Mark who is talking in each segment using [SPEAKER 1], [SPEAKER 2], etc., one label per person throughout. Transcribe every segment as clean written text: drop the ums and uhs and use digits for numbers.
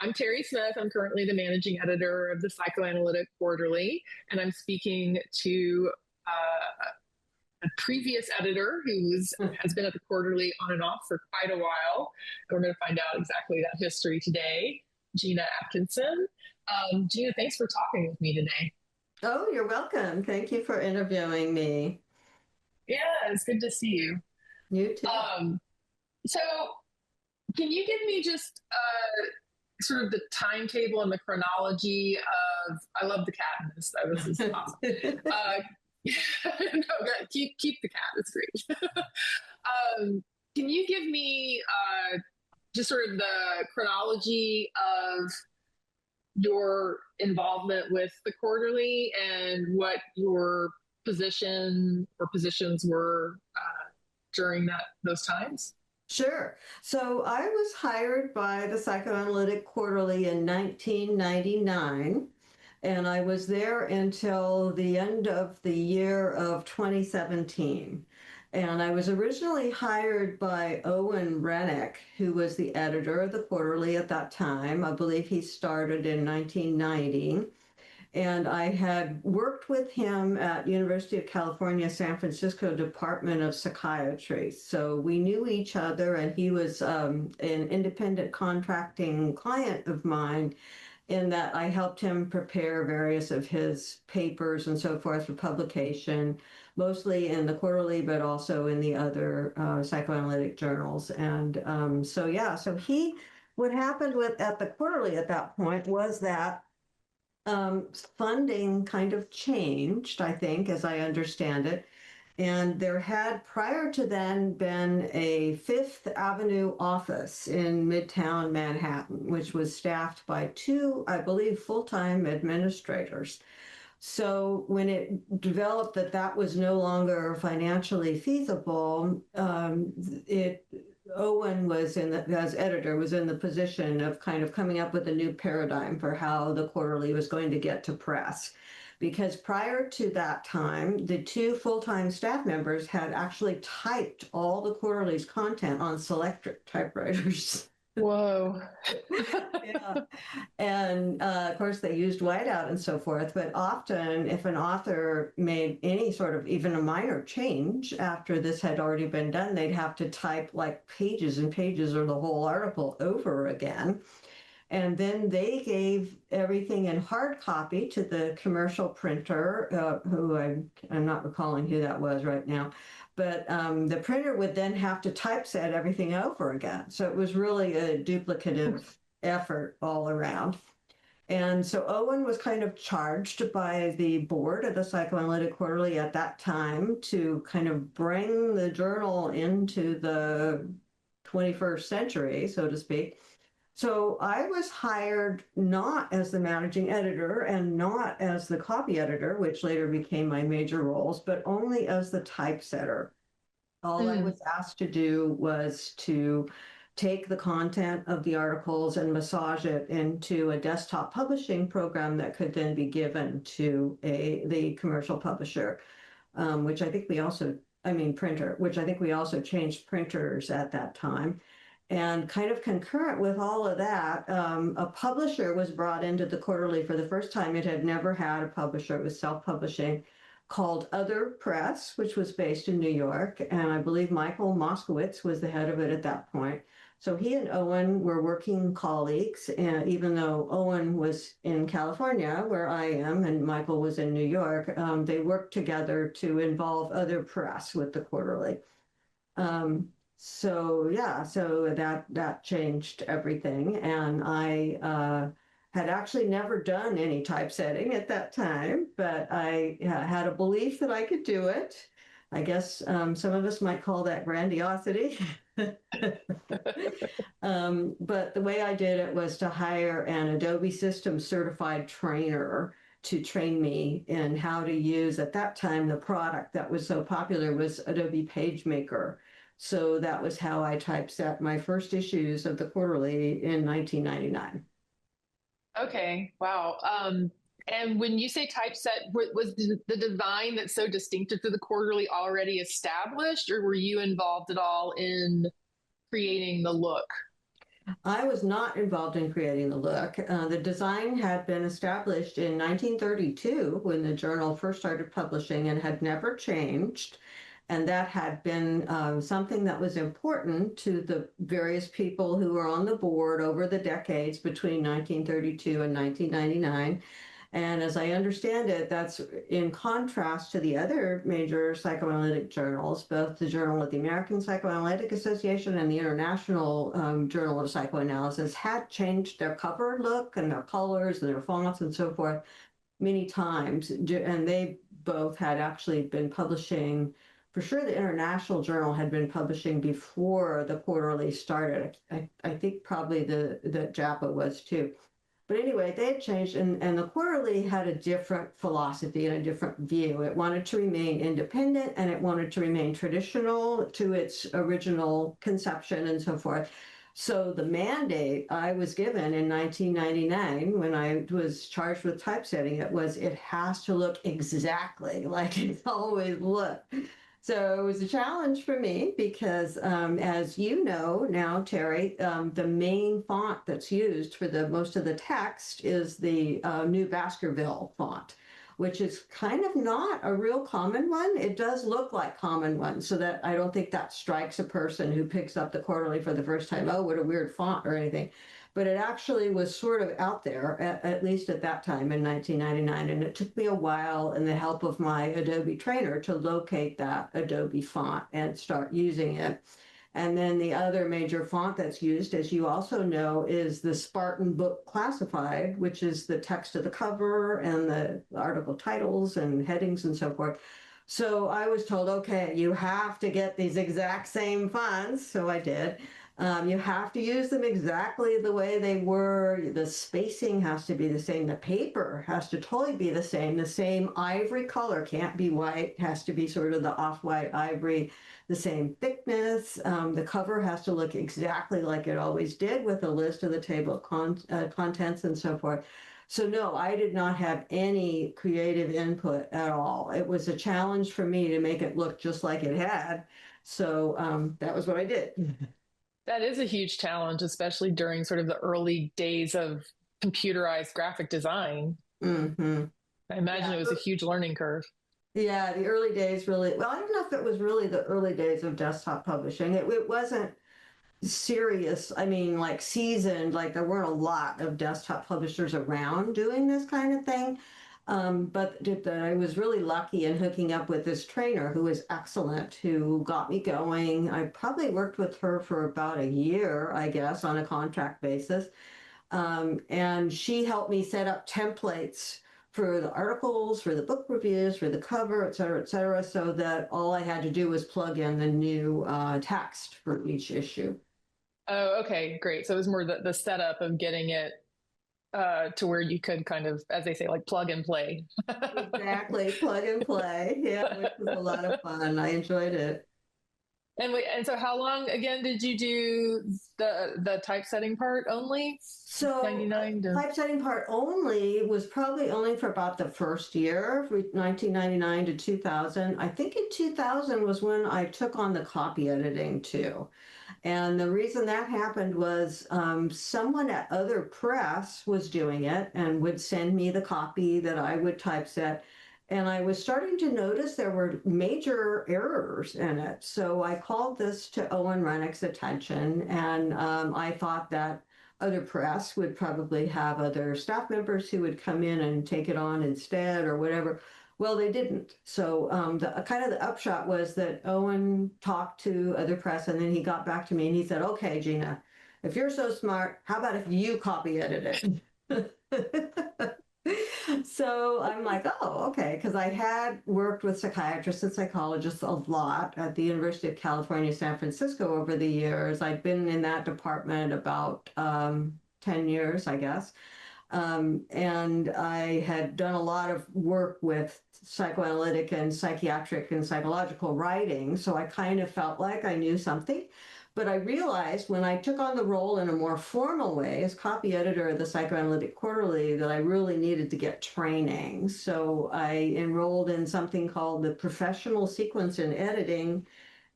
[SPEAKER 1] I'm Terri Smith. I'm currently the managing editor of the Psychoanalytic Quarterly, and I'm speaking to a previous editor has been at the Quarterly on and off for quite a while. And we're going to find out exactly that history today. Gina Atkinson. Gina, thanks for talking with me today.
[SPEAKER 2] Oh, you're welcome. Thank you for interviewing me.
[SPEAKER 1] Yeah, it's good to see you.
[SPEAKER 2] You too.
[SPEAKER 1] Um, so, can you give me just sort of the timetable and the chronology of? I love the cat in this. This is awesome. Uh, no, keep the cat. It's great. Can you give me just sort of the chronology of your involvement with the Quarterly and what your position or positions were during those times?
[SPEAKER 2] Sure. So I was hired by the Psychoanalytic Quarterly in 1999, and I was there until the end of the year of 2017. And I was originally hired by Owen Renik, who was the editor of the Quarterly at that time. I believe he started in 1990. And I had worked with him at University of California, San Francisco Department of Psychiatry. So we knew each other, and he was an independent contracting client of mine in that I helped him prepare various of his papers and so forth for publication, mostly in the Quarterly, but also in the other psychoanalytic journals. And what happened at the Quarterly at that point was that funding kind of changed, I think, as I understand it. And there had prior to then been a Fifth Avenue office in Midtown Manhattan, which was staffed by two, I believe, full-time administrators. So when it developed that that was no longer financially feasible, Owen was as editor, was in the position of kind of coming up with a new paradigm for how the Quarterly was going to get to press. Because prior to that time, the two full-time staff members had actually typed all the Quarterly's content on Selectric typewriters.
[SPEAKER 1] Whoa.
[SPEAKER 2] Yeah. And of course, they used whiteout and so forth. But often, if an author made any sort of even a minor change after this had already been done, they'd have to type like pages and pages or the whole article over again. And then they gave everything in hard copy to the commercial printer, who I'm not recalling who that was right now. But the printer would then have to typeset everything over again. So it was really a duplicative effort all around. And so Owen was kind of charged by the board of the Psychoanalytic Quarterly at that time to kind of bring the journal into the 21st century, so to speak. So I was hired not as the managing editor and not as the copy editor, which later became my major roles, but only as the typesetter. All I was asked to do was to take the content of the articles and massage it into a desktop publishing program that could then be given to the commercial publisher, which I think we also, I mean, printer, which I think we also changed printers at that time. And kind of concurrent with all of that, a publisher was brought into the Quarterly for the first time. It had never had a publisher. It was self-publishing, called Other Press, which was based in New York. And I believe Michael Moskowitz was the head of it at that point. So he and Owen were working colleagues, and even though Owen was in California, where I am, and Michael was in New York, they worked together to involve Other Press with the Quarterly. So that changed everything. And I had actually never done any typesetting at that time, but I had a belief that I could do it. I guess some of us might call that grandiosity. But the way I did it was to hire an Adobe Systems certified trainer to train me in how to use, at that time, the product that was so popular was Adobe PageMaker. So that was how I typeset my first issues of the Quarterly in 1999.
[SPEAKER 1] Okay. Wow. And when you say typeset, was the design that's so distinctive to the Quarterly already established, or were you involved at all in creating the look?
[SPEAKER 2] I was not involved in creating the look. The design had been established in 1932 when the journal first started publishing and had never changed. And that had been something that was important to the various people who were on the board over the decades between 1932 and 1999. And as I understand it, that's in contrast to the other major psychoanalytic journals, both the Journal of the American Psychoanalytic Association and the International Journal of Psychoanalysis had changed their cover look and their colors and their fonts and so forth many times. And they both had actually been publishing, for sure the International Journal had been publishing before the quarterly started. I think probably the JAPA was too. But anyway, they had changed, and the quarterly had a different philosophy and a different view. It wanted to remain independent, and it wanted to remain traditional to its original conception and so forth. So the mandate I was given in 1999 when I was charged with typesetting it has to look exactly like it's always looked. So it was a challenge for me because, as you know now, Terry, the main font that's used for most of the text is the new Baskerville font, which is kind of not a real common one. It does look like common ones, so that I don't think that strikes a person who picks up the quarterly for the first time, oh, what a weird font or anything. But it actually was sort of out there, at least at that time in 1999. And it took me a while and the help of my Adobe trainer to locate that Adobe font and start using it. And then the other major font that's used, as you also know, is the Spartan Book Classified, which is the text of the cover and the article titles and headings and so forth. So I was told, okay, you have to get these exact same fonts. So I did. You have to use them exactly the way they were. The spacing has to be the same. The paper has to totally be the same. The same ivory color can't be white, has to be sort of the off-white ivory, the same thickness. The cover has to look exactly like it always did with a list of the table of contents and so forth. So no, I did not have any creative input at all. It was a challenge for me to make it look just like it had. So that was what I did.
[SPEAKER 1] That is a huge challenge, especially during sort of the early days of computerized graphic design.
[SPEAKER 2] Mm-hmm.
[SPEAKER 1] I imagine it was a huge learning curve.
[SPEAKER 2] Yeah, the early days really, well, I don't know if it was really the early days of desktop publishing. It wasn't serious, I mean, like seasoned, like there weren't a lot of desktop publishers around doing this kind of thing. But I was really lucky in hooking up with this trainer who was excellent, who got me going. I probably worked with her for about a year, I guess, on a contract basis. And she helped me set up templates for the articles, for the book reviews, for the cover, et cetera, so that all I had to do was plug in the new text for each issue.
[SPEAKER 1] Oh, okay, great. So it was more the setup of getting it to where you could kind of, as they say, like plug and play.
[SPEAKER 2] Exactly, plug and play. Yeah, which was a lot of fun. I enjoyed it.
[SPEAKER 1] And so how long again did you do the typesetting part only?
[SPEAKER 2] So
[SPEAKER 1] 99 to
[SPEAKER 2] typesetting part only was probably only for about the first year, 1999 to 2000. I think in 2000 was when I took on the copy editing too. And the reason that happened was someone at Other Press was doing it and would send me the copy that I would typeset. And I was starting to notice there were major errors in it. So I called this to Owen Renik's attention, and I thought that Other Press would probably have other staff members who would come in and take it on instead or whatever. Well, they didn't. So the kind of the upshot was that Owen talked to Other Press, and then he got back to me and he said, okay, Gina, if you're so smart, how about if you copy edit it? So I'm like, oh, okay, because I had worked with psychiatrists and psychologists a lot at the University of California, San Francisco over the years. I'd been in that department about 10 years, I guess. And I had done a lot of work with psychoanalytic and psychiatric and psychological writing, so I kind of felt like I knew something. But I realized when I took on the role in a more formal way as copy editor of the Psychoanalytic Quarterly that I really needed to get training. So I enrolled in something called the Professional Sequence in Editing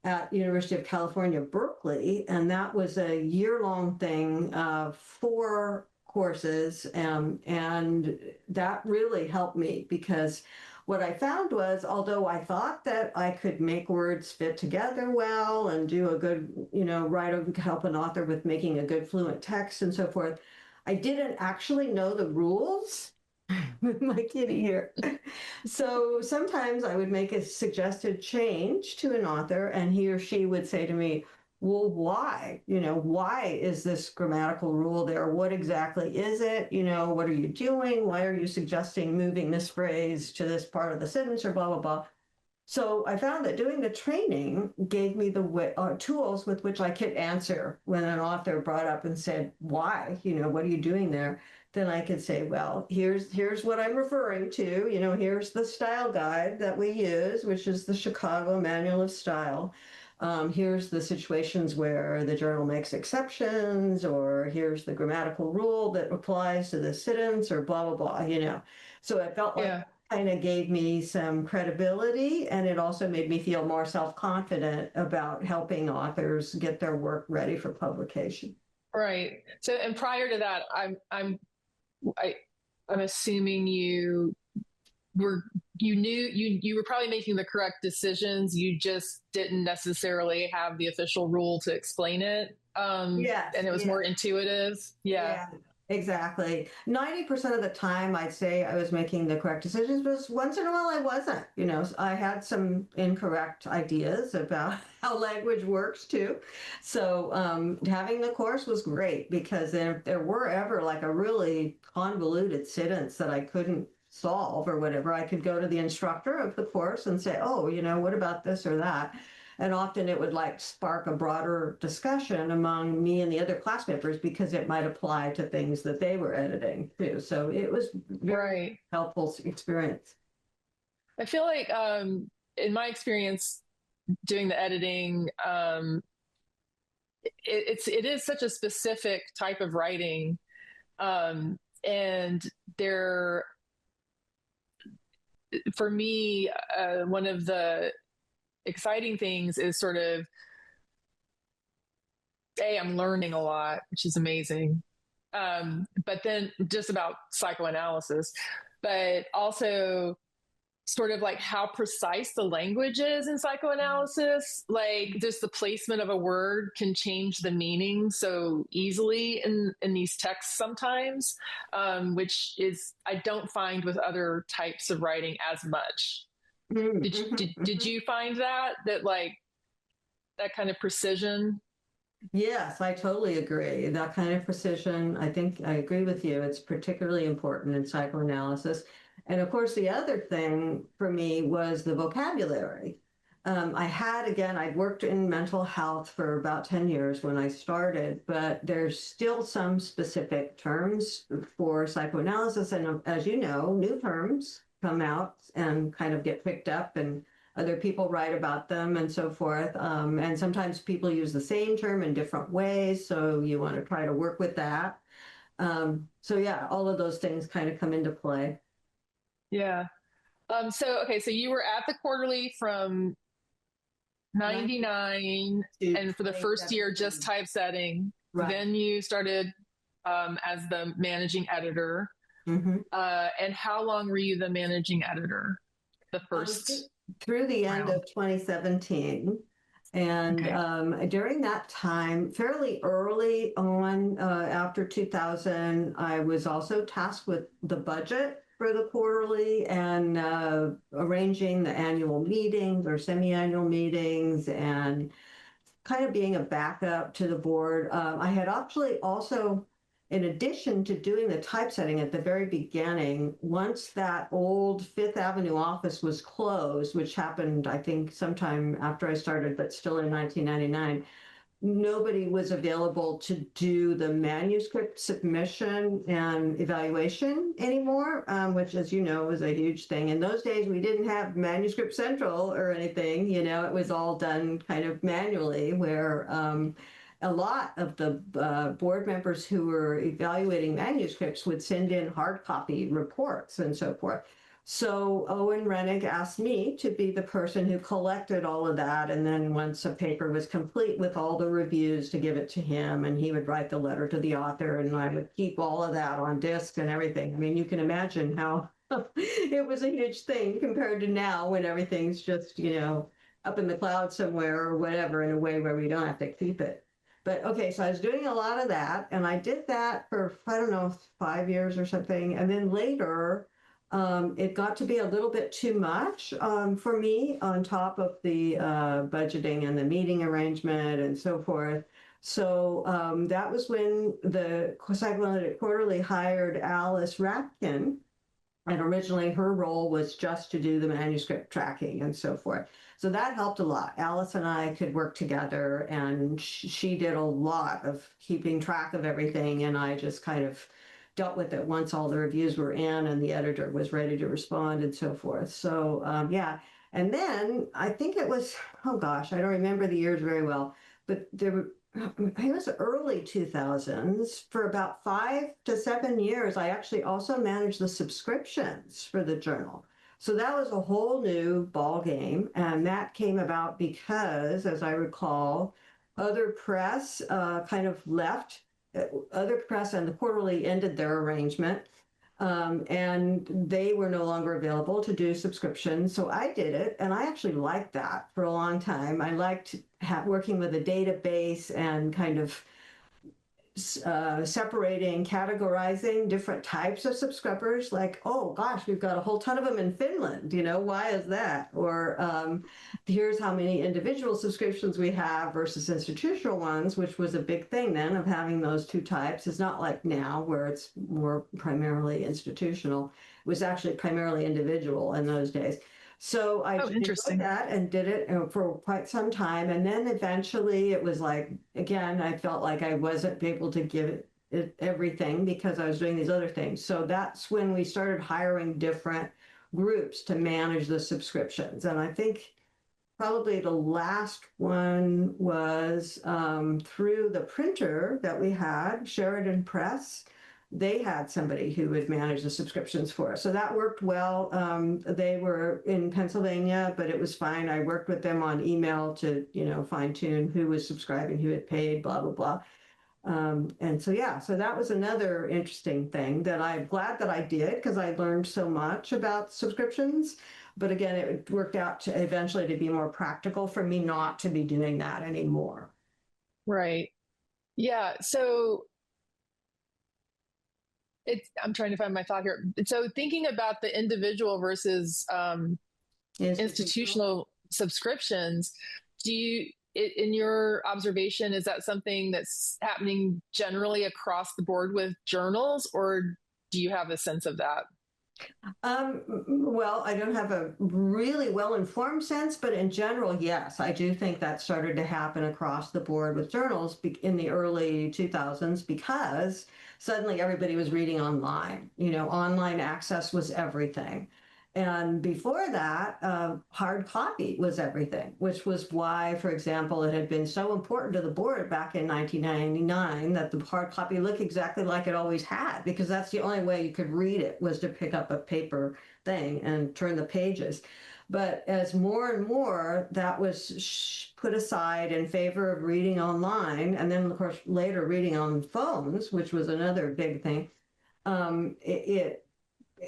[SPEAKER 2] at University of California, Berkeley, and that was a year-long thing of 4 courses, and that really helped me because what I found was, although I thought that I could make words fit together well and do a good, help an author with making a good fluent text and so forth, I didn't actually know the rules with my kitty here. So sometimes I would make a suggested change to an author and he or she would say to me, well, why? Why is this grammatical rule there? What exactly is it? What are you doing? Why are you suggesting moving this phrase to this part of the sentence or blah, blah, blah? So I found that doing the training gave me the tools with which I could answer when an author brought up and said, why? What are you doing there? Then I could say, well, here's what I'm referring to. Here's the style guide that we use, which is the Chicago Manual of Style. Here's the situations where the journal makes exceptions, or here's the grammatical rule that applies to the sentence, or blah, blah, blah, So it felt like kind of gave me some credibility, and it also made me feel more self-confident about helping authors get their work ready for publication.
[SPEAKER 1] Right. So, and prior to that, I'm assuming you were probably making the correct decisions. You just didn't necessarily have the official rule to explain it.
[SPEAKER 2] Yes,
[SPEAKER 1] and it was more intuitive.
[SPEAKER 2] Yeah. Exactly. 90% of the time, I'd say I was making the correct decisions, but once in a while I wasn't. I had some incorrect ideas about how language works too. So having the course was great because if there were ever like a really convoluted sentence that I couldn't solve or whatever, I could go to the instructor of the course and say, oh, what about this or that? And often it would like spark a broader discussion among me and the other class members because it might apply to things that they were editing too. So it was very helpful experience.
[SPEAKER 1] I feel like in my experience doing the editing, it is such a specific type of writing. And for me, one of the exciting things is sort of, I'm learning a lot, which is amazing. But then just about psychoanalysis, but also sort of like how precise the language is in psychoanalysis. Like just the placement of a word can change the meaning so easily in these texts sometimes, which is, I don't find with other types of writing as much. Did you find that like that kind of precision?
[SPEAKER 2] Yes, I totally agree. That kind of precision, I think I agree with you. It's particularly important in psychoanalysis. And of course, the other thing for me was the vocabulary. I'd worked in mental health for about 10 years when I started, but there's still some specific terms for psychoanalysis. And as you know, new terms come out and kind of get picked up and other people write about them and so forth. And sometimes people use the same term in different ways. So you want to try to work with that. All of those things kind of come into play.
[SPEAKER 1] Yeah. So you were at the Quarterly from 99 and for the first year just typesetting. Right. Then you started as the managing editor. Mm-hmm. And how long were you the managing editor? The first
[SPEAKER 2] through the end of 2017. And during that time, fairly early on, after 2000, I was also tasked with the budget for the Quarterly and arranging the annual meetings or semi-annual meetings and kind of being a backup to the board. I had actually also, in addition to doing the typesetting at the very beginning, once that old Fifth Avenue office was closed, which happened, I think, sometime after I started, but still in 1999, nobody was available to do the manuscript submission and evaluation anymore, which, as you know, is a huge thing. In those days, we didn't have Manuscript Central or anything. It was all done kind of manually, where a lot of the board members who were evaluating manuscripts would send in hard copy reports and so forth. So Owen Renik asked me to be the person who collected all of that. And then once a paper was complete with all the reviews, to give it to him, and he would write the letter to the author, and I would keep all of that on disc and everything. I mean, you can imagine how it was a huge thing compared to now when everything's just, up in the cloud somewhere or whatever, in a way where we don't have to keep it. But okay, so I was doing a lot of that, and I did that for, I don't know, 5 years or something. And then later, it got to be a little bit too much for me, on top of the budgeting and the meeting arrangement and so forth. So that was when the Psychoanalytic Quarterly hired Alice Rapkin. And originally her role was just to do the manuscript tracking and so forth. So that helped a lot. Alice and I could work together, and she did a lot of keeping track of everything. And I just kind of dealt with it once all the reviews were in and the editor was ready to respond and so forth. So yeah. And then I think it was, oh gosh, I don't remember the years very well, but it was early 2000s. For about 5 to 7 years, I actually also managed the subscriptions for the journal. So that was a whole new ball game. And that came about because, as I recall, other press kind of left. Other press and the Quarterly ended their arrangement. And they were no longer available to do subscriptions. So I did it, and I actually liked that for a long time. I liked working with a database and kind of separating, categorizing different types of subscribers, like, oh gosh, we've got a whole ton of them in Finland, why is that? Or here's how many individual subscriptions we have versus institutional ones, which was a big thing then, of having those two types. It's not like now where it's more primarily institutional. It was actually primarily individual in those days. So I enjoyed that and did it for quite some time. And then eventually it was like, again, I felt like I wasn't able to give it everything because I was doing these other things. So that's when we started hiring different groups to manage the subscriptions. And I think probably the last one was through the printer that we had, Sheridan Press. They had somebody who would manage the subscriptions for us. So that worked well. They were in Pennsylvania, but it was fine. I worked with them on email to, fine tune who was subscribing, who had paid, blah, blah, blah. And so, yeah, so that was another interesting thing that I'm glad that I did, because I learned so much about subscriptions. But again, it worked out to eventually to be more practical for me not to be doing that anymore.
[SPEAKER 1] Right. Yeah. So I'm trying to find my thought here. So thinking about the individual versus institutional subscriptions, in your observation, is that something that's happening generally across the board with journals, or do you have a sense of that?
[SPEAKER 2] Well, I don't have a really well-informed sense, but in general, yes, I do think that started to happen across the board with journals in the early 2000s, because suddenly everybody was reading online. Online access was everything. And before that, hard copy was everything, which was why, for example, it had been so important to the board back in 1999 that the hard copy looked exactly like it always had, because that's the only way you could read it, was to pick up a paper thing and turn the pages. But as more and more that was put aside in favor of reading online, and then, of course, later reading on phones, which was another big thing,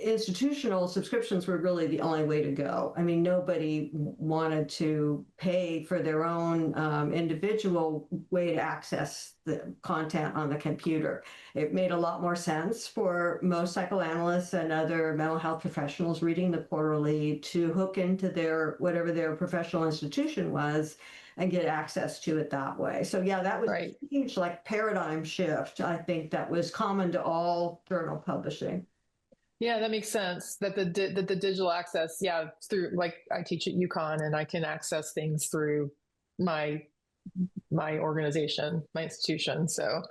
[SPEAKER 2] institutional subscriptions were really the only way to go. I mean, nobody wanted to pay for their own individual way to access the content on the computer. It made a lot more sense for most psychoanalysts and other mental health professionals reading the Quarterly to hook into whatever their professional institution was and get access to it that way. So yeah, that was a huge paradigm shift. I think that was common to all journal publishing.
[SPEAKER 1] Yeah, that makes sense. That the digital access, through, like, I teach at UConn, and I can access things through my organization, my institution. So,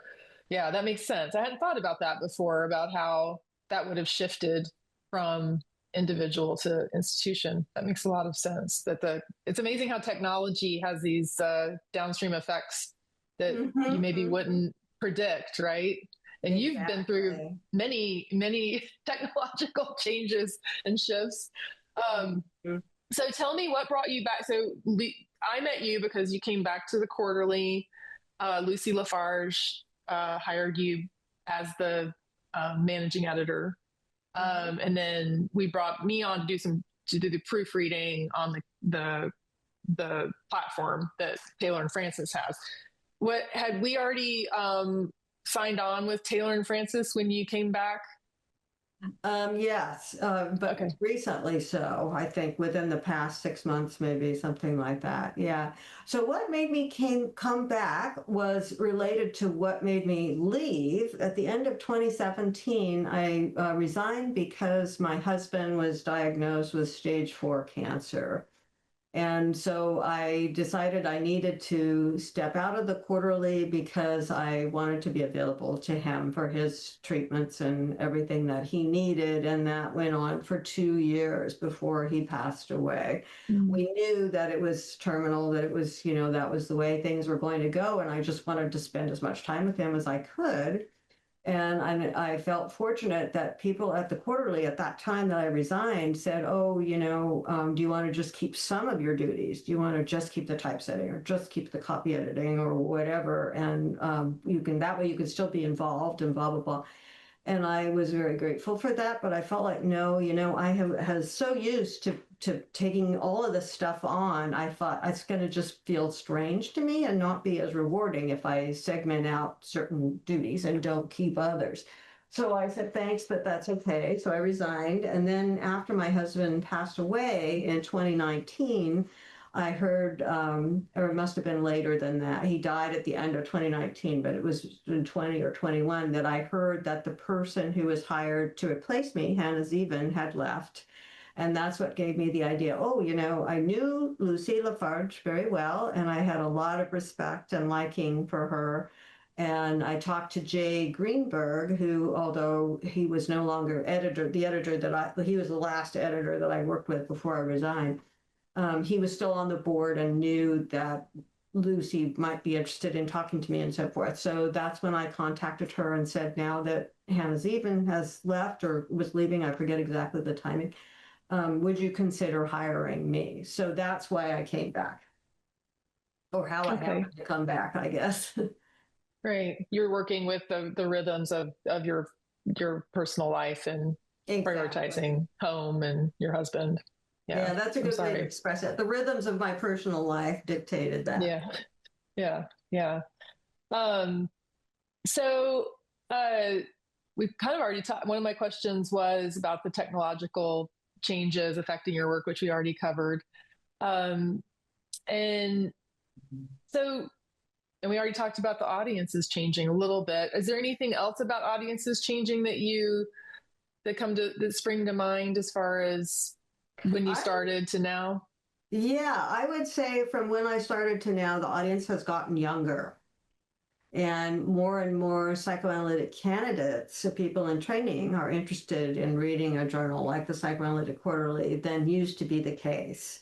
[SPEAKER 1] yeah, that makes sense. I hadn't thought about that before, about how that would have shifted from individual to institution. That makes a lot of sense. It's amazing how technology has these downstream effects that you maybe wouldn't predict, right? And you've been through many, many technological changes and shifts. So tell me what brought you back. So I met you because you came back to the quarterly. Lucy Lafarge hired you as the managing editor. And then we brought me on to do the proofreading on the platform that Taylor and Francis has. What had we already signed on with Taylor and Francis when you came back?
[SPEAKER 2] Yes, but okay. Recently, so I think within the past 6 months, maybe something like that. Yeah. So what made me come back was related to what made me leave. At the end of 2017, I resigned because my husband was diagnosed with stage 4 cancer. And so I decided I needed to step out of the quarterly because I wanted to be available to him for his treatments and everything that he needed. And that went on for 2 years before he passed away. Mm-hmm. We knew that it was terminal, that it was, that was the way things were going to go. And I just wanted to spend as much time with him as I could. And I felt fortunate that people at the quarterly at that time that I resigned said, oh, do you want to just keep some of your duties? Do you want to just keep the typesetting or just keep the copy editing or whatever? And that way you can still be involved and blah, blah, blah. And I was very grateful for that. But I felt like, no, I was so used to taking all of this stuff on. I thought it's going to just feel strange to me and not be as rewarding if I segment out certain duties and don't keep others. So I said, thanks, but that's okay. So I resigned. And then after my husband passed away in 2019, I heard, or it must have been later than that. He died at the end of 2019, but it was in 20 or 21 that I heard that the person who was hired to replace me, Hannah Zevin, had left. And that's what gave me the idea. Oh, I knew Lucy Lafarge very well, and I had a lot of respect and liking for her. And I talked to Jay Greenberg, who, although he was no longer he was the last editor that I worked with before I resigned. He was still on the board and knew that Lucy might be interested in talking to me and so forth. So that's when I contacted her and said, now that Hannah Zevin has left or was leaving, I forget exactly the timing, would you consider hiring me? So that's why I came back, or how I happened to come back, I guess.
[SPEAKER 1] Right. You're working with the rhythms of your personal life and prioritizing home and your husband.
[SPEAKER 2] Yeah, that's a good way to express it. The rhythms of my personal life dictated that.
[SPEAKER 1] Yeah. So we've kind of already talked. One of my questions was about the technological changes affecting your work, which we already covered. And we already talked about the audiences changing a little bit. Is there anything else about audiences changing that spring to mind as far as when you started to now?
[SPEAKER 2] Yeah, I would say from when I started to now, the audience has gotten younger. And more psychoanalytic candidates, people in training, are interested in reading a journal like the Psychoanalytic Quarterly than used to be the case.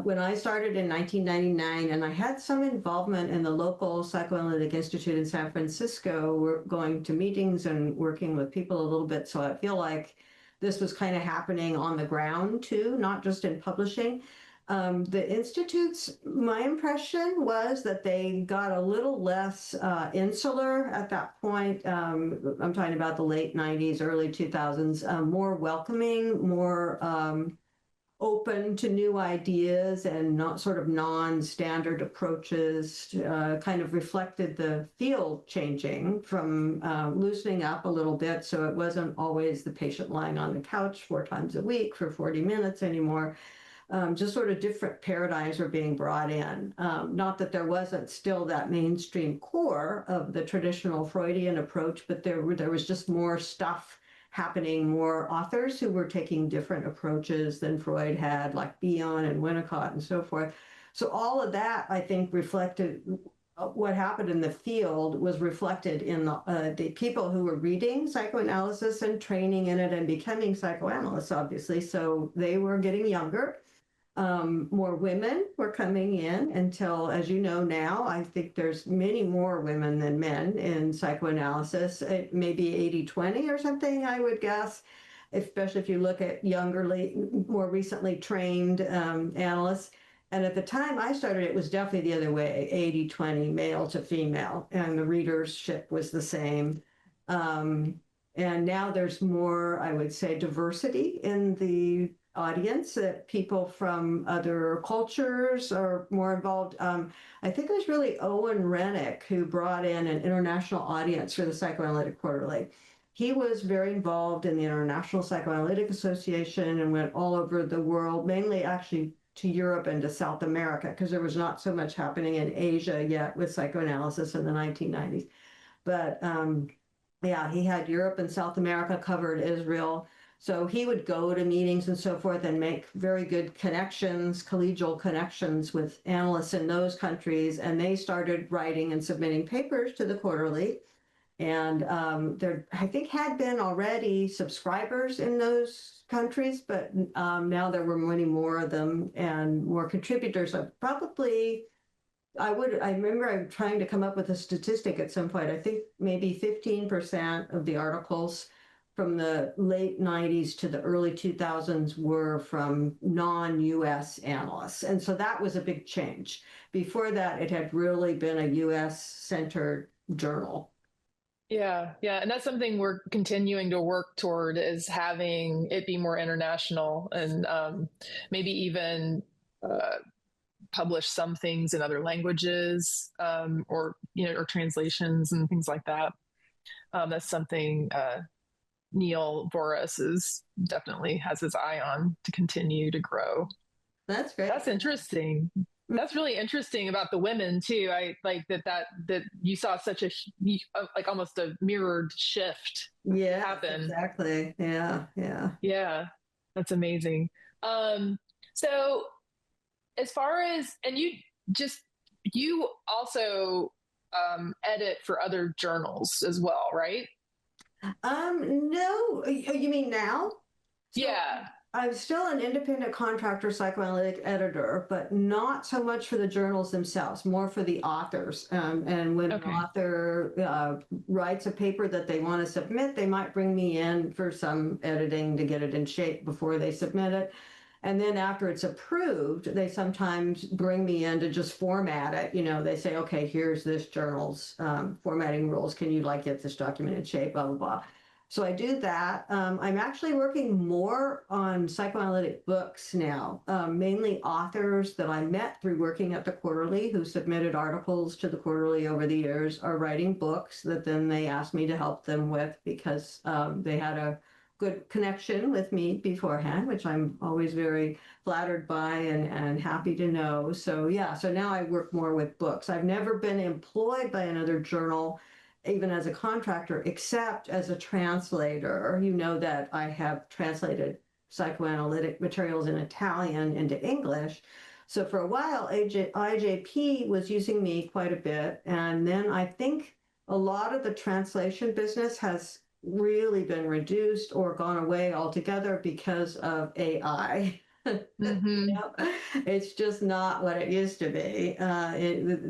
[SPEAKER 2] When I started in 1999, and I had some involvement in the local Psychoanalytic Institute in San Francisco, we're going to meetings and working with people a little bit. So I feel like this was kind of happening on the ground too, not just in publishing. The institutes, my impression was that they got a little less insular at that point. I'm talking about the late 90s, early 2000s, more welcoming, more open to new ideas and not sort of non-standard approaches, kind of reflected the field changing from loosening up a little bit. So it wasn't always the patient lying on the couch 4 times a week for 40 minutes anymore. Just sort of different paradigms were being brought in. Not that there wasn't still that mainstream core of the traditional Freudian approach, but there was just more stuff happening, more authors who were taking different approaches than Freud had, like Bion and Winnicott and so forth. So all of that, I think, reflected what happened in the field was reflected in the people who were reading psychoanalysis and training in it and becoming psychoanalysts, obviously. So they were getting younger. More women were coming in until, as you know now, I think there's many more women than men in psychoanalysis. It may be 80-20 or something, I would guess, especially if you look at younger, more recently trained analysts. And at the time I started, it was definitely the other way, 80-20 male to female, and the readership was the same. And now there's more, I would say, diversity in the audience, that people from other cultures are more involved. I think it was really Owen Renik who brought in an international audience for the Psychoanalytic Quarterly. He was very involved in the International Psychoanalytic Association and went all over the world, mainly actually to Europe and to South America, because there was not so much happening in Asia yet with psychoanalysis in the 1990s. But yeah, he had Europe and South America covered, Israel. So he would go to meetings and so forth and make very good connections, collegial connections with analysts in those countries. And they started writing and submitting papers to the quarterly. And there, I think, had been already subscribers in those countries, but now there were many more of them and more contributors. Probably, I remember I'm trying to come up with a statistic at some point. I think maybe 15% of the articles from the late 90s to the early 2000s were from non-US analysts. And so that was a big change. Before that, it had really been a US-centered journal.
[SPEAKER 1] Yeah, yeah. And that's something we're continuing to work toward, is having it be more international, and maybe even publish some things in other languages, or, or translations and things like that. That's something Neil Boris definitely has his eye on to continue to grow.
[SPEAKER 2] That's great.
[SPEAKER 1] That's interesting. That's really interesting about the women too. I like that you saw such a like almost a mirrored shift happen.
[SPEAKER 2] Exactly.
[SPEAKER 1] Yeah. That's amazing. So as far as, and you also edit for other journals as well, right?
[SPEAKER 2] No, you mean now? So
[SPEAKER 1] Yeah.
[SPEAKER 2] I'm still an independent contractor psychoanalytic editor, but not so much for the journals themselves, more for the authors. And when an author writes a paper that they want to submit, they might bring me in for some editing to get it in shape before they submit it. And then after it's approved, they sometimes bring me in to just format it. They say, okay, here's this journal's formatting rules. Can you get this document in shape, blah, blah, blah. So I do that. I'm actually working more on psychoanalytic books now, mainly authors that I met through working at the Quarterly who submitted articles to the Quarterly over the years are writing books that then they asked me to help them with because they had a good connection with me beforehand, which I'm always very flattered by and happy to know. So yeah, so now I work more with books. I've never been employed by another journal, even as a contractor, except as a translator. You know that I have translated psychoanalytic materials in Italian into English. So for a while, IJP was using me quite a bit. And then I think a lot of the translation business has really been reduced or gone away altogether because of AI. It's just not what it used to be.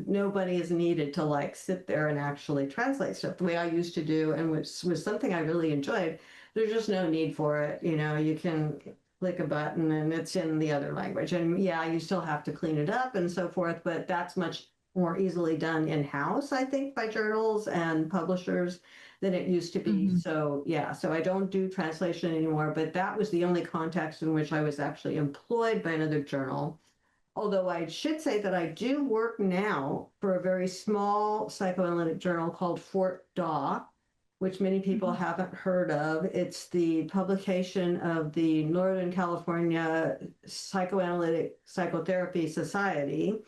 [SPEAKER 2] Nobody is needed to sit there and actually translate stuff the way I used to do, and which was something I really enjoyed. There's just no need for it. You can click a button and it's in the other language. And yeah, you still have to clean it up and so forth, but that's much more easily done in-house, I think, by journals and publishers than it used to be. So yeah, so I don't do translation anymore, but that was the only context in which I was actually employed by another journal. Although I should say that I do work now for a very small psychoanalytic journal called Fort Daw, which many people haven't heard of. It's the publication of the Northern California Psychoanalytic Psychotherapy Society.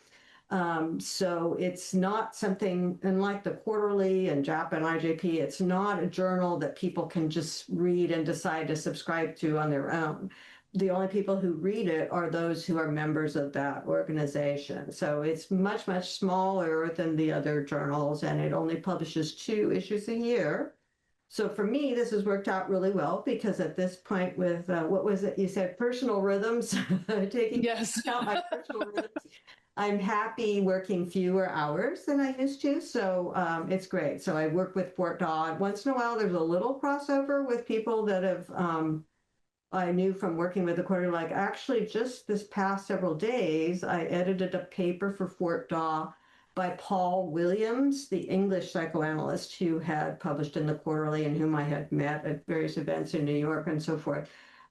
[SPEAKER 2] So it's not something, unlike the Quarterly and JAP and IJP, it's not a journal that people can just read and decide to subscribe to on their own. The only people who read it are those who are members of that organization. So it's much, much smaller than the other journals, and it only publishes 2 issues a year. So for me, this has worked out really well because at this point with, what was it? You said personal rhythms, taking
[SPEAKER 1] Yes.
[SPEAKER 2] out my personal rhythms. I'm happy working fewer hours than I used to. So it's great. So I work with Fort Dodd. Once in a while, there's a little crossover with people that have, I knew from working with the quarterly, like actually just this past several days, I edited a paper for Fort Daw by Paul Williams, the English psychoanalyst who had published in the quarterly and whom I had met at various events in New York and so forth.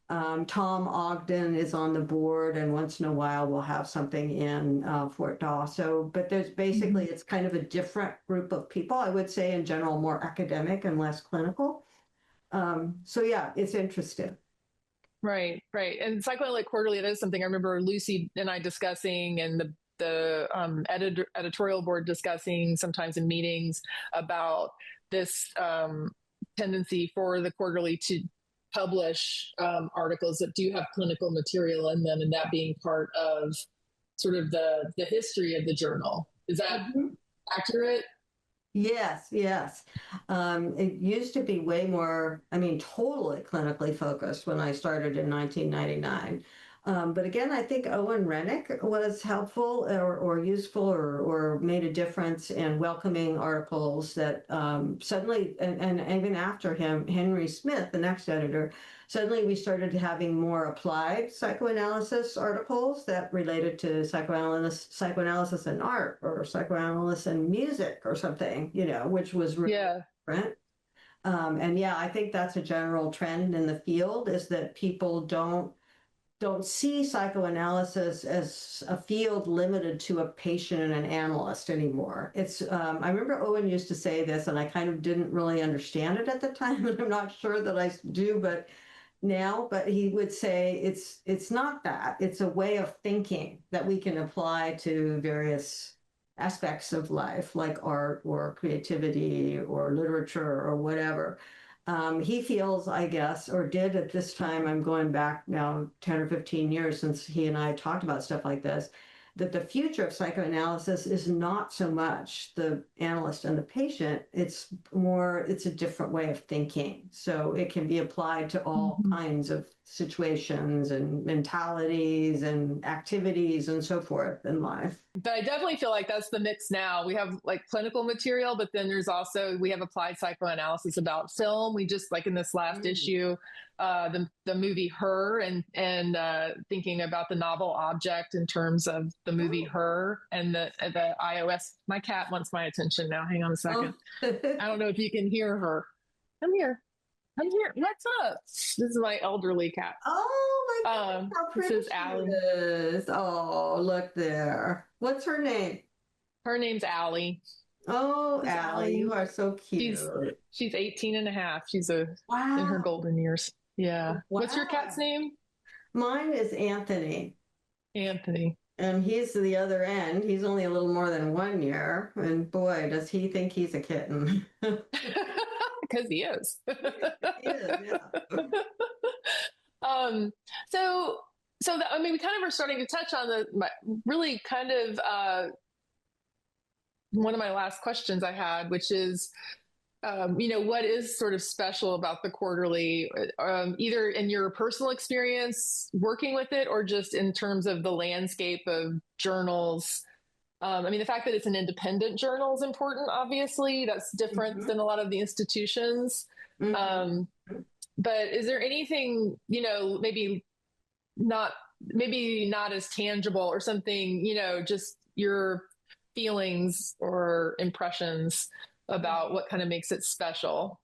[SPEAKER 2] Tom Ogden is on the board, and once in a while we'll have something in Fort Daw. So, but there's basically, it's kind of a different group of people, I would say in general, more academic and less clinical. So yeah, it's interesting.
[SPEAKER 1] Right, right. And Psychoanalytic Quarterly, that is something I remember Lucy and I discussing, and the editorial board discussing sometimes in meetings about this tendency for the quarterly to publish articles that do have clinical material in them, and that being part of sort of the history of the journal. Is that accurate?
[SPEAKER 2] Yes, yes. It used to be way more, I mean, totally clinically focused when I started in 1999. But again, I think Owen Renik was helpful or useful or made a difference in welcoming articles that suddenly, and even after him, Henry Smith, the next editor, suddenly we started having more applied psychoanalysis articles that related to psychoanalysis and art or psychoanalysis and music or something, you know, which was really different. And yeah, I think that's a general trend in the field, is that people don't see psychoanalysis as a field limited to a patient and an analyst anymore. It's I remember Owen used to say this, and I kind of didn't really understand it at the time, and I'm not sure that I do, but now, but he would say it's not that. It's a way of thinking that we can apply to various aspects of life, like art or creativity or literature or whatever. He feels, I guess, or did at this time, I'm going back now 10 or 15 years since he and I talked about stuff like this, that the future of psychoanalysis is not so much the analyst and the patient, it's a different way of thinking. So it can be applied to all kinds of situations and mentalities and activities and so forth in life.
[SPEAKER 1] But I definitely feel like that's the mix now. We have like clinical material, but then we have applied psychoanalysis about film. We just, like in this last issue, the movie Her, and thinking about the novel object in terms of the movie Her, and the iOS. My cat wants my attention now. Hang on a second. I don't know if you can hear her. I'm here. What's up? This is my elderly cat.
[SPEAKER 2] Oh my God, how
[SPEAKER 1] this
[SPEAKER 2] pretty
[SPEAKER 1] is Allie.
[SPEAKER 2] Oh, look there. What's her name?
[SPEAKER 1] Her name's Allie.
[SPEAKER 2] Oh, Allie, you are so cute.
[SPEAKER 1] She's 18 and a half. She's in her golden years. Yeah. Wow. What's your cat's name?
[SPEAKER 2] Mine is Anthony.
[SPEAKER 1] Anthony.
[SPEAKER 2] And he's the other end. He's only a little more than 1 year. And boy, does he think he's a kitten.
[SPEAKER 1] Because he is.
[SPEAKER 2] He is, yeah.
[SPEAKER 1] I mean, we kind of are starting to touch on really kind of one of my last questions I had, which is, what is sort of special about the quarterly, either in your personal experience working with it or just in terms of the landscape of journals? I mean, the fact that it's an independent journal is important, obviously. That's different than a lot of the institutions. But is there anything, maybe not as tangible or something, just your feelings or impressions about what kind of makes it special?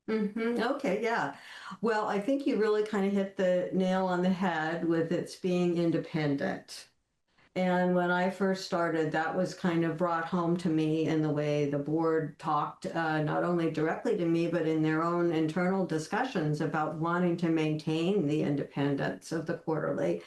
[SPEAKER 2] Okay, yeah. Well, I think you really kind of hit the nail on the head with its being independent. And when I first started, that was kind of brought home to me in the way the board talked, not only directly to me, but in their own internal discussions about wanting to maintain the independence of the quarterly,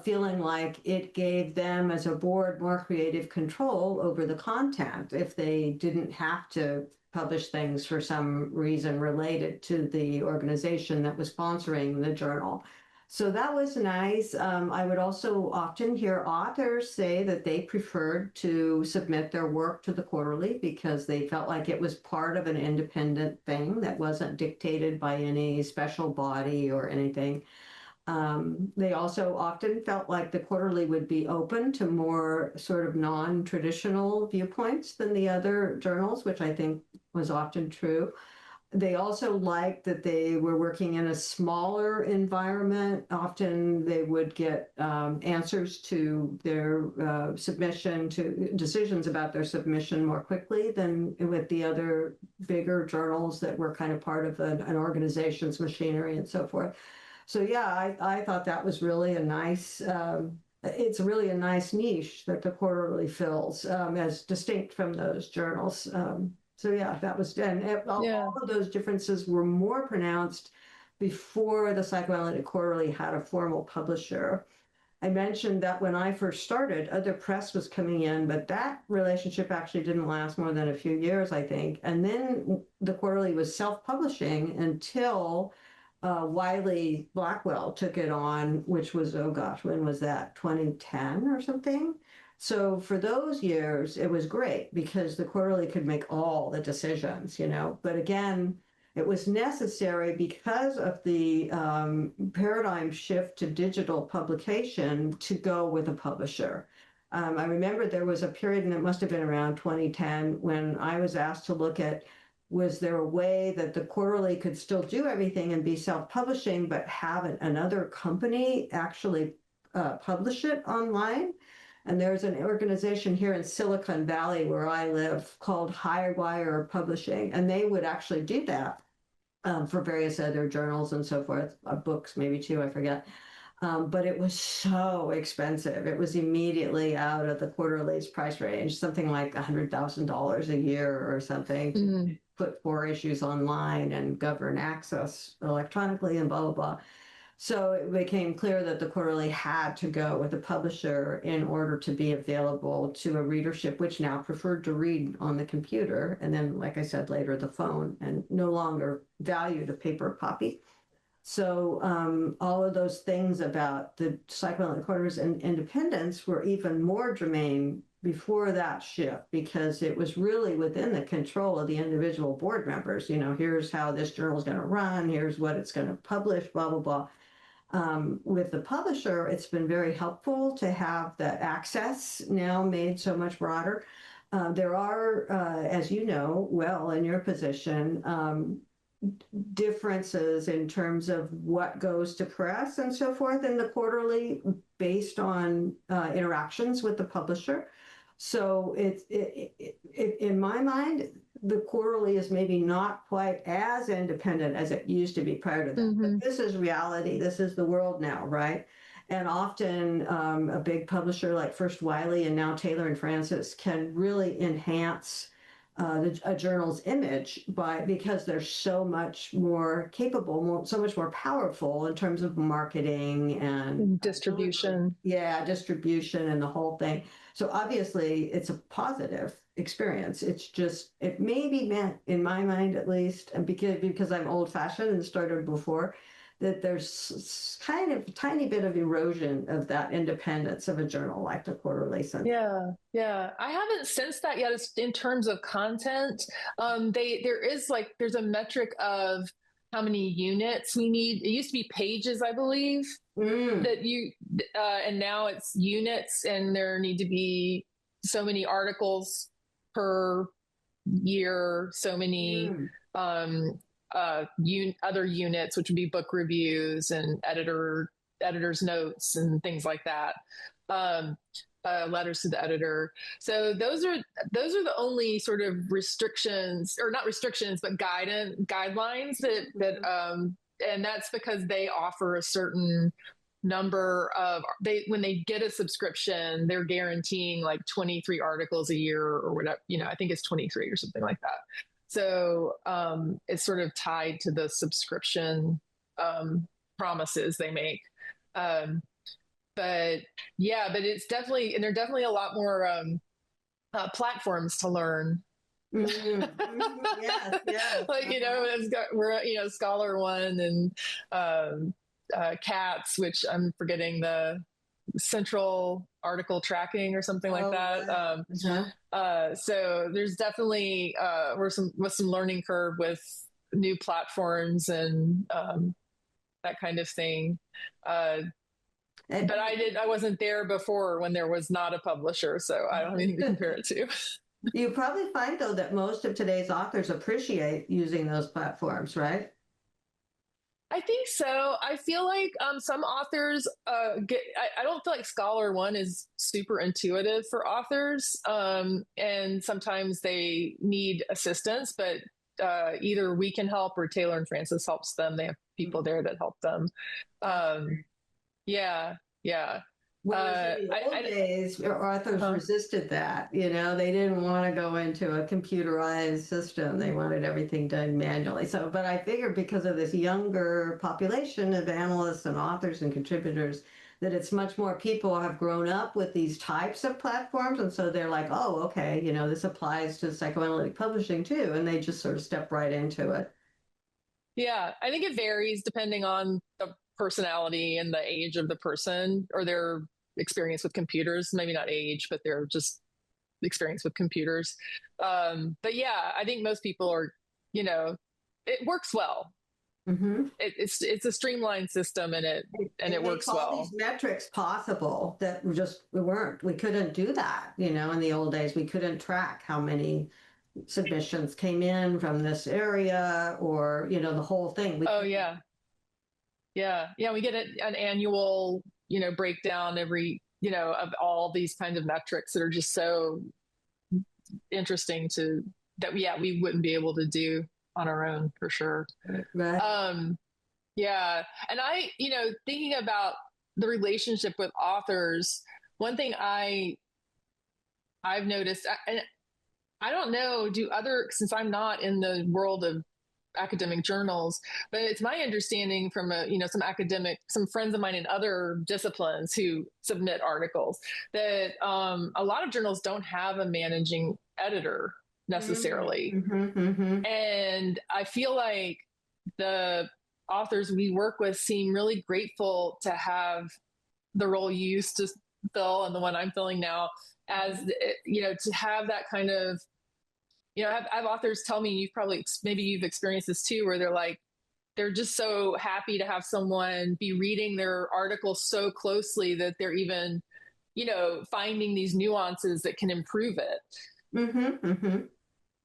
[SPEAKER 2] feeling like it gave them as a board more creative control over the content if they didn't have to publish things for some reason related to the organization that was sponsoring the journal. So that was nice. I would also often hear authors say that they preferred to submit their work to the quarterly because they felt like it was part of an independent thing that wasn't dictated by any special body or anything. They also often felt like the quarterly would be open to more sort of non-traditional viewpoints than the other journals, which I think was often true. They also liked that they were working in a smaller environment. Often they would get answers to their submission, to decisions about their submission more quickly than with the other bigger journals that were kind of part of an organization's machinery and so forth. So yeah, I thought that was really a nice, it's really a nice niche that the quarterly fills as distinct from those journals. So yeah, that was, and all of those differences were more pronounced before the Psychoanalytic Quarterly had a formal publisher. I mentioned that when I first started, other press was coming in, but that relationship actually didn't last more than a few years, I think. And then the Quarterly was self-publishing until Wiley Blackwell took it on, which was, oh gosh, when was that? 2010 or something? So for those years, it was great because the quarterly could make all the decisions, you know. But again, it was necessary because of the paradigm shift to digital publication to go with a publisher. I remember there was a period, and it must have been around 2010, when I was asked to look at, was there a way that the quarterly could still do everything and be self-publishing, but have another company actually publish it online? And there's an organization here in Silicon Valley where I live called Highwire Publishing, and they would actually do that for various other journals and so forth, books maybe too, I forget. But it was so expensive. It was immediately out of the quarterly's price range, something like $100,000 a year or something to put 4 issues online and govern access electronically and blah, blah, blah. So it became clear that the quarterly had to go with a publisher in order to be available to a readership, which now preferred to read on the computer. And then, like I said, later the phone, and no longer valued a paper copy. So all of those things about the psychoanalytic quarters and independence were even more germane before that shift, because it was really within the control of the individual board members. You know, here's how this journal is going to run, here's what it's going to publish, blah, blah, blah. With the publisher, it's been very helpful to have the access now made so much broader. There are, as you know, well, in your position, differences in terms of what goes to press and so forth in the quarterly based on interactions with the publisher. So in my mind, the quarterly is maybe not quite as independent as it used to be prior to that. But this is reality. This is the world now, right? And often a big publisher like first Wiley and now Taylor and Francis can really enhance a journal's image because they're so much more capable, so much more powerful in terms of marketing and
[SPEAKER 1] distribution.
[SPEAKER 2] Distribution and the whole thing. So obviously it's a positive experience. It's just, it may be meant, in my mind at least, and because I'm old fashioned and started before, that there's kind of a tiny bit of erosion of that independence of a journal like the quarterly.
[SPEAKER 1] Yeah. I haven't sensed that yet. It's in terms of content. There's a metric of how many units we need. It used to be pages, I believe, and now it's units, and there need to be so many articles per year, so many other units, which would be book reviews and editor's notes and things like that. Letters to the editor. So those are the only sort of restrictions, or not restrictions, but guidelines that and that's because they offer a certain number of when they get a subscription, they're guaranteeing like 23 articles a year or whatever, I think it's 23 or something like that. So it's sort of tied to the subscription promises they make. But it's definitely, and there are definitely a lot more platforms to learn.
[SPEAKER 2] Yes.
[SPEAKER 1] Like, we're, Scholar One and CATS, which I'm forgetting the central article tracking or something like that.
[SPEAKER 2] Wow.
[SPEAKER 1] So there's definitely was some learning curve with new platforms and that kind of thing. But I wasn't there before when there was not a publisher, so I don't have anything to compare it to.
[SPEAKER 2] You probably find, though, that most of today's authors appreciate using those platforms, right?
[SPEAKER 1] I think so. I feel like some authors I don't feel like Scholar One is super intuitive for authors, and sometimes they need assistance, but either we can help or Taylor and Francis helps them. They have people there that help them. Yeah, yeah.
[SPEAKER 2] Whereas in the old days, authors resisted that. You know, they didn't want to go into a computerized system. They wanted everything done manually. So, but I figured because of this younger population of analysts and authors and contributors, that it's much more people have grown up with these types of platforms. And so they're like, oh, okay, you know, this applies to psychoanalytic publishing too. And they just sort of step right into it.
[SPEAKER 1] Yeah, I think it varies depending on the personality and the age of the person or their experience with computers. Maybe not age, but their just experience with computers. But yeah, I think most people are, you know, it works well.
[SPEAKER 2] Mm-hmm.
[SPEAKER 1] It's a streamlined system and it works well.
[SPEAKER 2] All these metrics possible that we couldn't do that. You know, in the old days, we couldn't track how many submissions came in from this area or, you know, the whole thing.
[SPEAKER 1] Yeah. We get an annual, you know, breakdown every, you know, of all these kinds of metrics that are just so interesting we wouldn't be able to do on our own for sure.
[SPEAKER 2] Right.
[SPEAKER 1] Yeah. And I, you know, thinking about the relationship with authors, one thing I've noticed, and I don't know, since I'm not in the world of academic journals, but it's my understanding from some friends of mine in other disciplines who submit articles that a lot of journals don't have a managing editor necessarily.
[SPEAKER 2] Mm-hmm, mm-hmm.
[SPEAKER 1] And I feel like the authors we work with seem really grateful to have the role you used to fill and the one I'm filling now, as you know, to have that kind of, you know, I have authors tell me, maybe you've experienced this too, where they're just so happy to have someone be reading their article so closely that they're even, you know, finding these nuances that can improve it.
[SPEAKER 2] Mm-hmm, mm-hmm.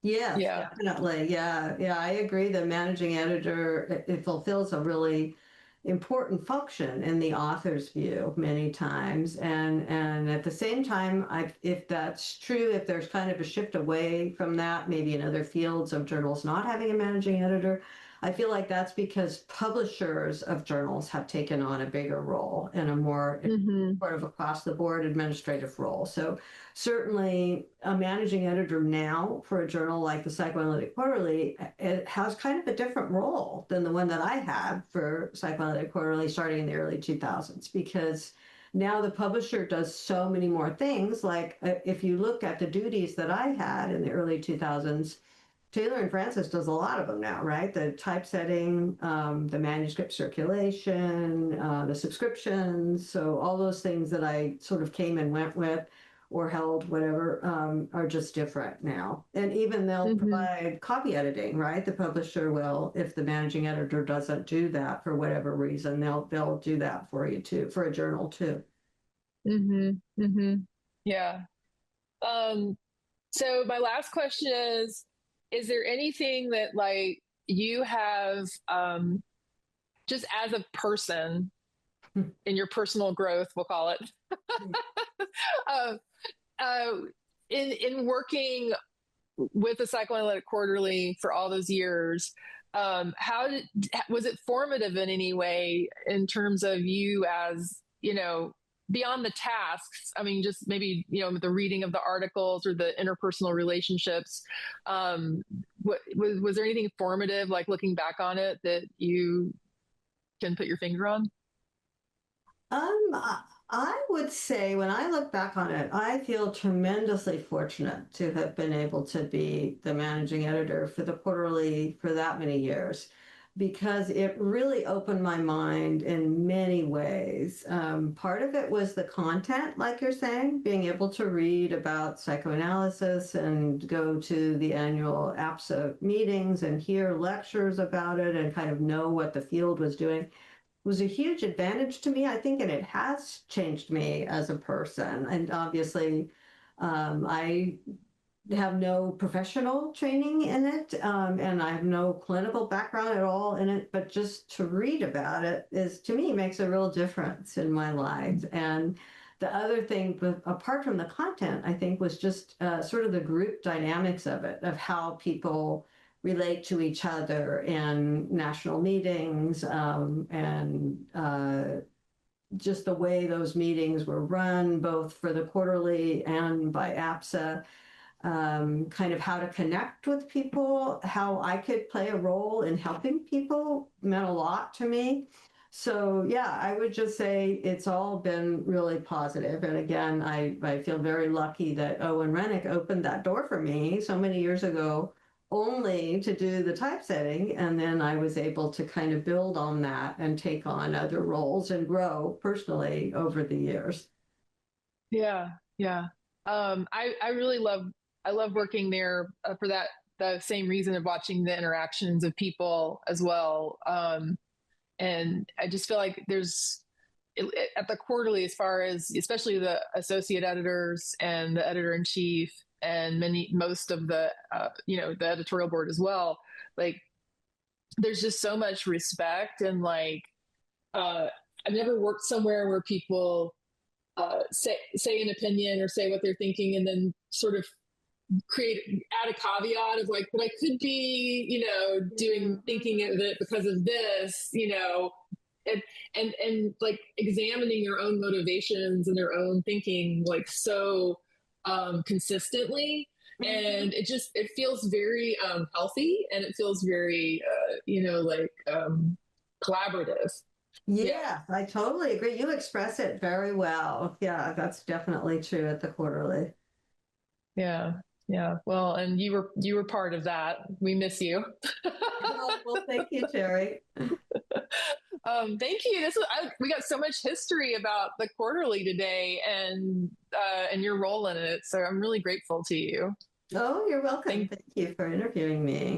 [SPEAKER 2] Yes, yeah, definitely. Yeah, yeah, I agree. The managing editor, it fulfills a really important function in the author's view many times. And at the same time, if that's true, if there's kind of a shift away from that, maybe in other fields of journals not having a managing editor, I feel like that's because publishers of journals have taken on a bigger role and a more sort of across the board administrative role. So certainly a managing editor now for a journal like the Psychoanalytic Quarterly, it has kind of a different role than the one that I had for Psychoanalytic Quarterly starting in the early 2000s, because now the publisher does so many more things. Like if you look at the duties that I had in the early 2000s, Taylor and Francis does a lot of them now, right? The typesetting, the manuscript circulation, the subscriptions. So all those things that I sort of came and went with or held, whatever, are just different now. And even they'll provide copy editing, right? The publisher will, if the managing editor doesn't do that for whatever reason, they'll do that for you too, for a journal too.
[SPEAKER 1] Yeah. So my last question is there anything that like you have just as a person in your personal growth, we'll call it, in working with the Psychoanalytic Quarterly for all those years, was it formative in any way in terms of you as, you know, beyond the tasks? I mean, just maybe, you know, the reading of the articles or the interpersonal relationships. Was there anything formative, like looking back on it, that you can put your finger on?
[SPEAKER 2] I would say when I look back on it, I feel tremendously fortunate to have been able to be the managing editor for the quarterly for that many years. because it really opened my mind in many ways. Part of it was the content, like you're saying, being able to read about psychoanalysis and go to the annual APSA meetings and hear lectures about it and kind of know what the field was doing was a huge advantage to me, I think, and it has changed me as a person. And obviously, I have no professional training in it, and I have no clinical background at all in it, but just to read about it is, to me, makes a real difference in my life. And the other thing, apart from the content, I think was just sort of the group dynamics of it, of how people relate to each other in national meetings, and just the way those meetings were run, both for the quarterly and by APSA. Kind of how to connect with people, how I could play a role in helping people meant a lot to me. So yeah, I would just say it's all been really positive. And again, I feel very lucky that Owen Renik opened that door for me so many years ago, only to do the typesetting. And then I was able to kind of build on that and take on other roles and grow personally over the years.
[SPEAKER 1] Yeah, yeah. I really I love working there for the same reason of watching the interactions of people as well. And I just feel like at the quarterly, as far as especially the associate editors and the editor in chief and most of the the editorial board as well. Like, there's just so much respect and like I've never worked somewhere where people say an opinion or say what they're thinking and then sort of add a caveat of like, but I could be, thinking of it because of this, and like examining their own motivations and their own thinking like so consistently. And it feels very healthy, and it feels very collaborative.
[SPEAKER 2] Yeah, I totally agree. You express it very well. Yeah, that's definitely true at the quarterly.
[SPEAKER 1] Yeah. Yeah. Well, and you were part of that. We miss you.
[SPEAKER 2] Well, thank you, Terri.
[SPEAKER 1] Thank you. We got so much history about the quarterly today, and your role in it. So I'm really grateful to you.
[SPEAKER 2] Oh, you're welcome. Thank you for interviewing me.